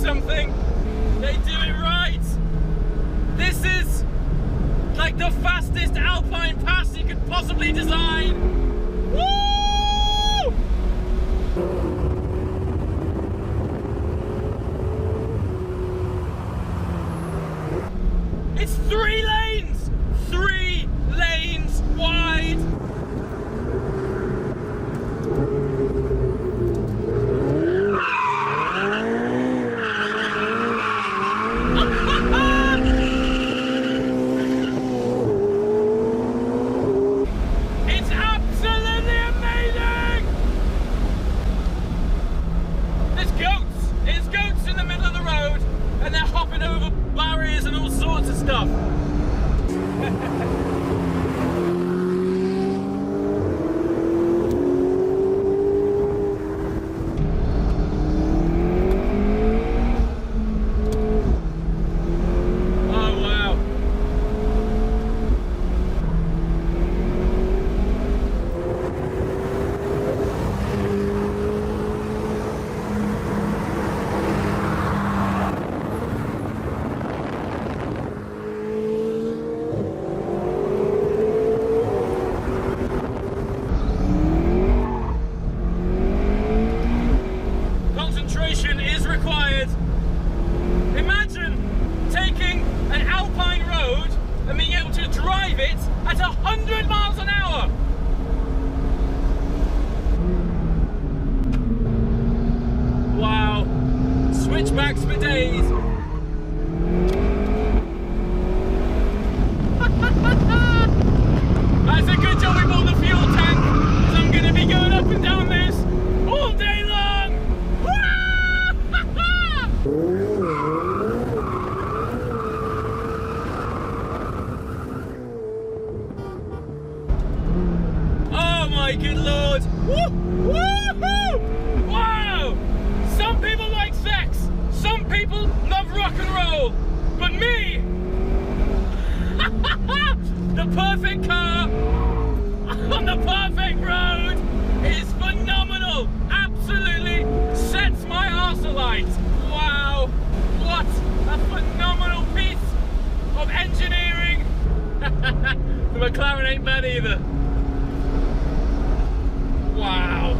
something? They do it right. This is like the fastest alpine pass you could possibly design. Woo! It's 3 lanes! 3 lanes wide! It's absolutely amazing! There's goats! There's goats in the middle of the road and they're hopping over barriers and all sorts of stuff. Is required. Imagine taking an alpine road and being able to drive it at 100 miles an hour. Wow. Switchbacks for days. That's a good job we bought the fuel tank, because I'm going to be going up and down this all day long. Oh my good lord! Woo-hoo! Wow! Some people like sex, some people love rock and roll, but me! The perfect car on the perfect road is phenomenal! Absolutely sets my arse alight! Wow! What a phenomenal piece of engineering! The McLaren ain't bad either. Wow.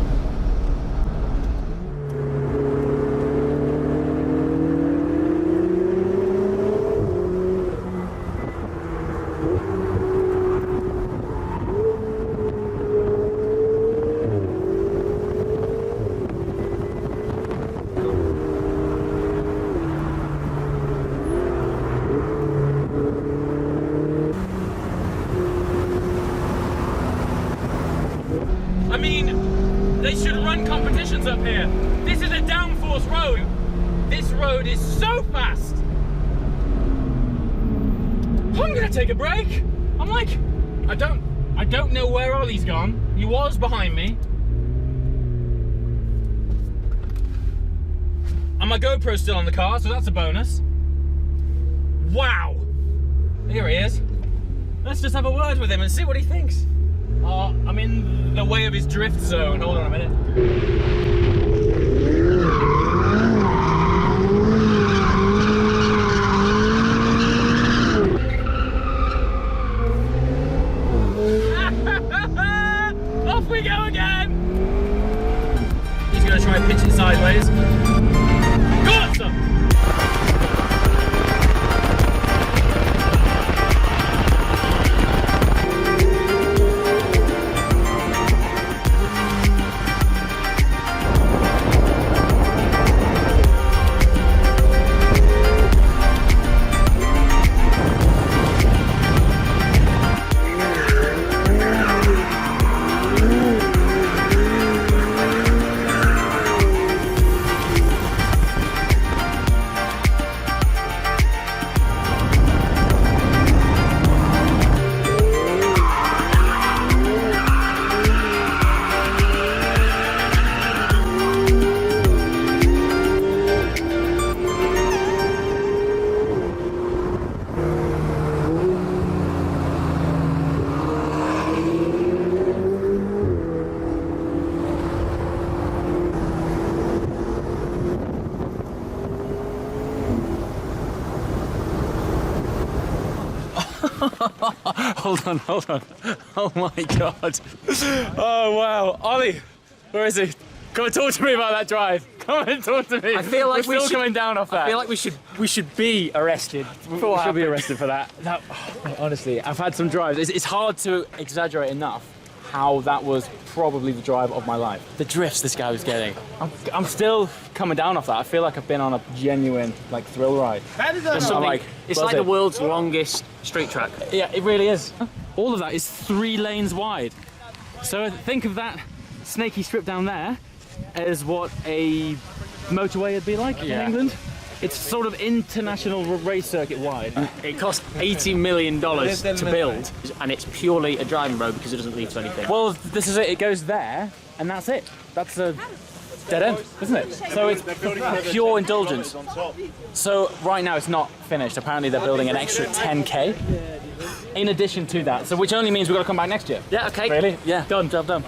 I mean, they should run competitions up here. This is a downforce road. This road is so fast. I'm gonna take a break. I'm like, I don't know where Ollie's gone. He was behind me. And my GoPro's still on the car, so that's a bonus. Wow. Here he is. Let's just have a word with him and see what he thinks. I'm in the way of his drift zone. Hold on a minute. Off we go again. He's going to try and pitch it sideways. Go on, son. hold on. Oh my God. Oh wow. Ollie, where is he? Come and talk to me about that drive. Come and talk to me. I feel like we're still coming down off that. I feel like we should be arrested. We should be arrested for that. Honestly, I've had some drives. It's hard to exaggerate enough how that was probably the drive of my life. The drifts this guy was getting. I'm still coming down off that. I feel like I've been on a genuine like thrill ride. It's like the world's longest street track. Yeah, it really is. All of that is 3 lanes wide. So think of that snaky strip down there as what a motorway would be like in England. It's sort of international race circuit wide. It cost $80 million to build, and it's purely a driving road because it doesn't lead to anything. Well, this is it. It goes there, and that's it. That's a dead end, isn't it? So it's pure indulgence. So right now it's not finished. Apparently they're building an extra 10K in addition to that. So which only means we've got to come back next year. Yeah, okay. Really? Yeah. Done. Job done.